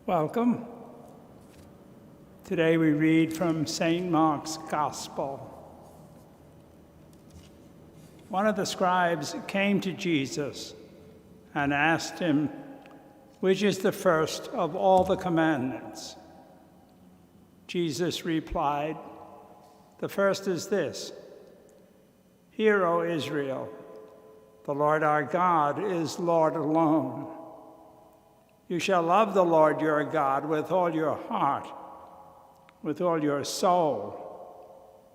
Welcome. Today we read from St. Mark's Gospel. One of the scribes came to Jesus and asked him, "Which is the first of all the commandments?" Jesus replied, "The first is this: Hear, O Israel, the Lord our God is Lord alone. You shall love the Lord your God with all your heart, with all your soul,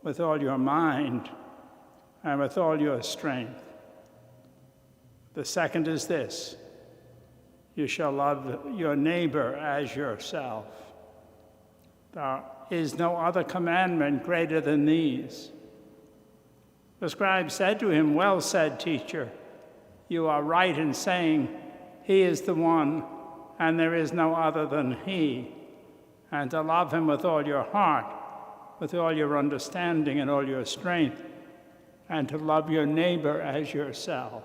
with all your mind, and with all your strength. The second is this: you shall love your neighbor as yourself. There is no other commandment greater than these." The scribe said to him, "Well said, teacher. You are right in saying, 'He is the one, and there is no other than He,' and to love Him with all your heart, with all your understanding and all your strength, and to love your neighbor as yourself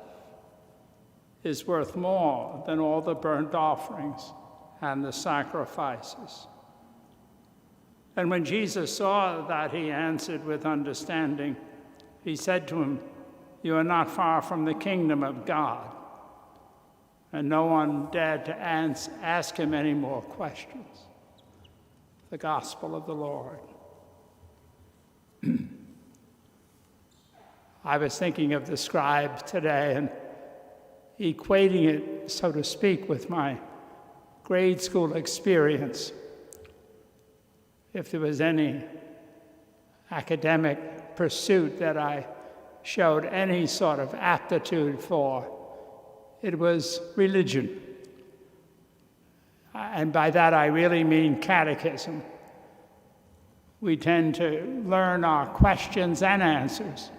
is worth more than all the burnt offerings and the sacrifices." And when Jesus saw that he answered with understanding, he said to him, "You are not far from the kingdom of God." And no one dared to ask him any more questions. The Gospel of the Lord. I was thinking of the scribe today and equating it, so to speak, with my grade school experience. If there was any academic pursuit that I showed any sort of aptitude for, it was religion. And by that I really mean catechism. We tend to learn our questions and answers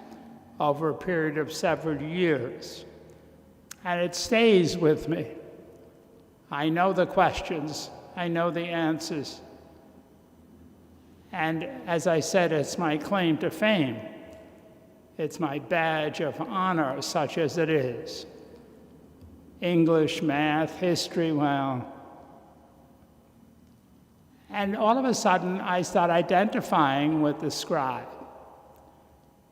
over a period of several years. And it stays with me. I know the questions, I know the answers. And as I said, it's my claim to fame. It's my badge of honor, such as it is. English, math, history, well. And all of a sudden, I start identifying with the scribe.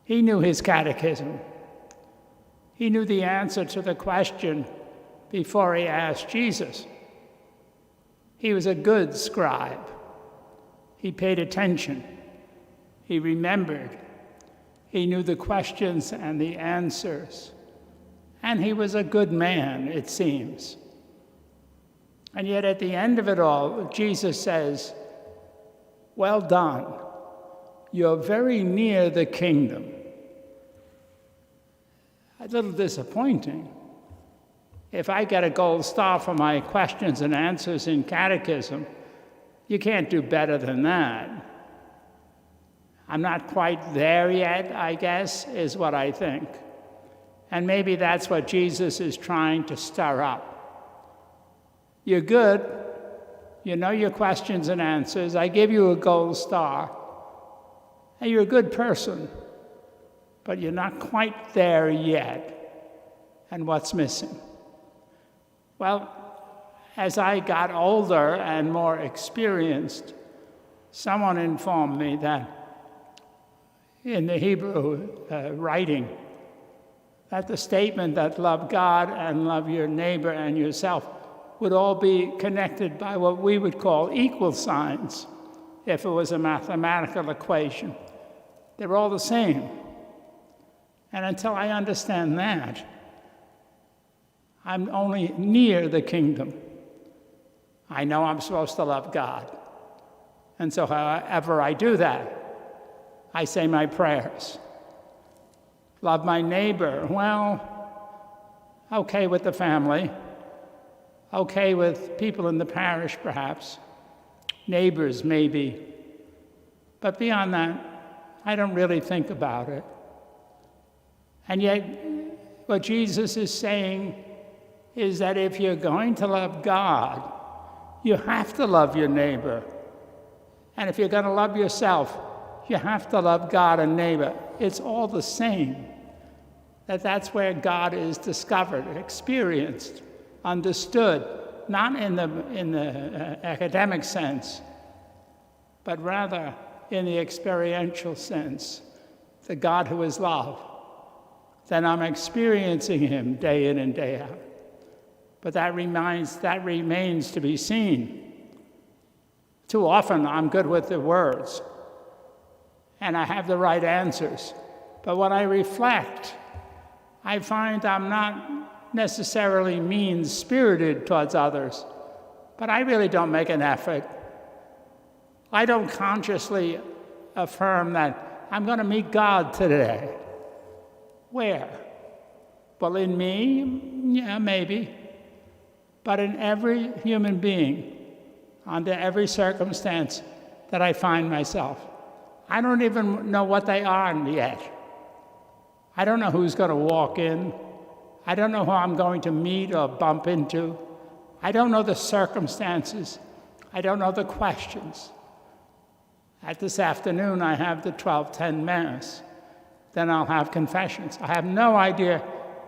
He knew his catechism. He knew the answer to the question before he asked Jesus. He was a good scribe. He paid attention. He remembered. He knew the questions and the answers. And he was a good man, it seems. And yet at the end of it all, Jesus says, "Well done. You're very near the kingdom." A little disappointing. If I get a gold star for my questions and answers in catechism, you can't do better than that. I'm not quite there yet, I guess, is what I think. And maybe that's what Jesus is trying to stir up. You're good. You know your questions and answers. I give you a gold star. And you're a good person. But you're not quite there yet. And what's missing? Well, as I got older and more experienced, someone informed me that in the Hebrew writing, that the statement that love God and love your neighbor and yourself would all be connected by what we would call equal signs if it was a mathematical equation. They're all the same. And until I understand that, I'm only near the kingdom. I know I'm supposed to love God. And so however I do that, I say my prayers. Love my neighbor. Well, okay with the family. Okay with people in the parish, perhaps. Neighbors, maybe. But beyond that, I don't really think about it. And yet, what Jesus is saying is that if you're going to love God, you have to love your neighbor. And if you're going to love yourself, you have to love God and neighbor. It's all the same. That's where God is discovered, experienced, understood, not in the academic sense, but rather in the experiential sense, the God who is love, then I'm experiencing him day in and day out. But that remains to be seen. Too often I'm good with the words, and I have the right answers. But when I reflect, I find I'm not necessarily mean-spirited towards others, but I really don't make an effort. I don't consciously affirm that I'm going to meet God today. Where? Well, in me, yeah, maybe. But in every human being, under every circumstance that I find myself. I don't even know what they are yet. I don't know who's going to walk in. I don't know who I'm going to meet or bump into. I don't know the circumstances. I don't know the questions. At this afternoon, I have the 12:10 Mass. Then I'll have confessions. I have no idea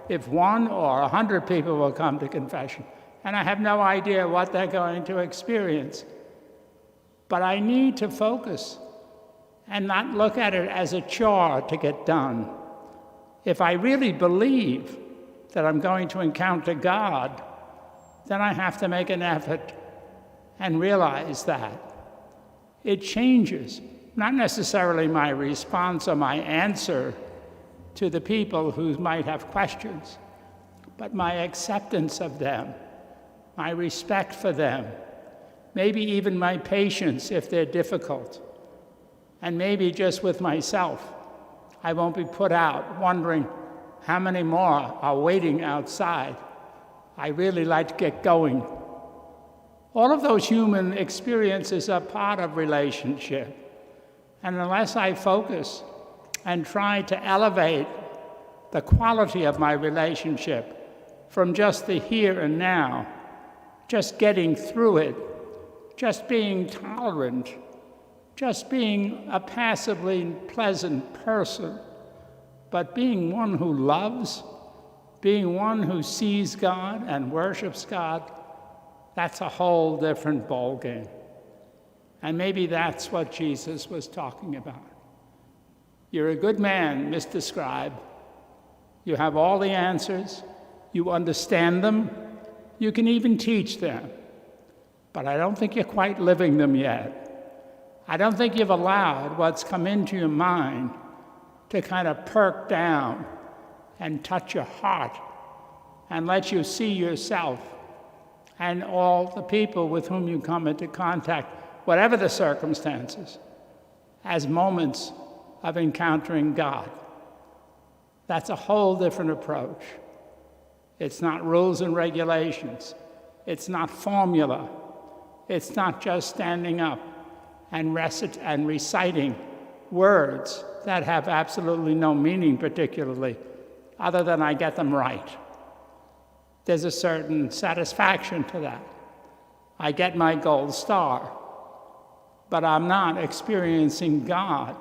if 1 or 100 people will come to confession. And I have no idea what they're going to experience. But I need to focus and not look at it as a chore to get done. If I really believe that I'm going to encounter God, then I have to make an effort and realize that. It changes, not necessarily my response or my answer to the people who might have questions, but my acceptance of them, my respect for them, maybe even my patience if they're difficult, and maybe just with myself. I won't be put out wondering how many more are waiting outside. I really like to get going. All of those human experiences are part of relationship. And unless I focus and try to elevate the quality of my relationship from just the here and now, just getting through it, just being tolerant, just being a passively pleasant person, but being one who loves, being one who sees God and worships God, that's a whole different ballgame. And maybe that's what Jesus was talking about. You're a good man, Mr. Scribe. You have all the answers. You understand them. You can even teach them. But I don't think you're quite living them yet. I don't think you've allowed what's come into your mind to kind of perk down and touch your heart and let you see yourself and all the people with whom you come into contact, whatever the circumstances, as moments of encountering God. That's a whole different approach. It's not rules and regulations. It's not formula. It's not just standing up and reciting words that have absolutely no meaning particularly, other than I get them right. There's a certain satisfaction to that. I get my gold star, but I'm not experiencing God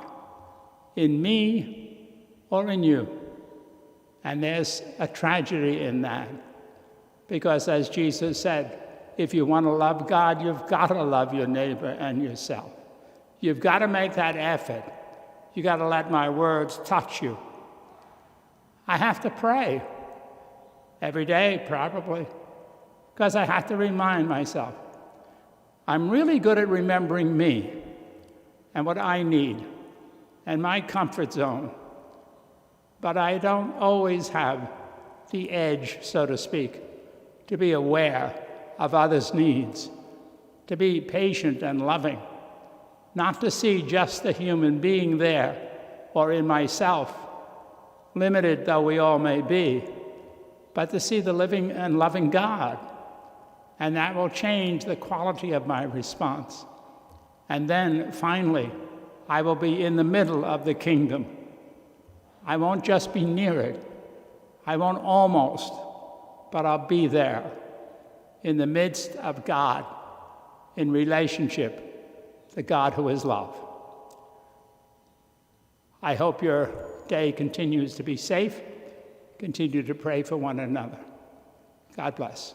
in me or in you. And there's a tragedy in that, because as Jesus said, if you want to love God, you've got to love your neighbor and yourself. You've got to make that effort. You've got to let my words touch you. I have to pray every day, probably, because I have to remind myself. I'm really good at remembering me and what I need and my comfort zone, but I don't always have the edge, so to speak, to be aware of others' needs, to be patient and loving, not to see just the human being there or in myself, limited though we all may be, but to see the living and loving God. And that will change the quality of my response. And then, finally, I will be in the middle of the kingdom. I won't just be near it. I won't almost, but I'll be there in the midst of God, in relationship, the God who is love. I hope your day continues to be safe. Continue to pray for one another. God bless.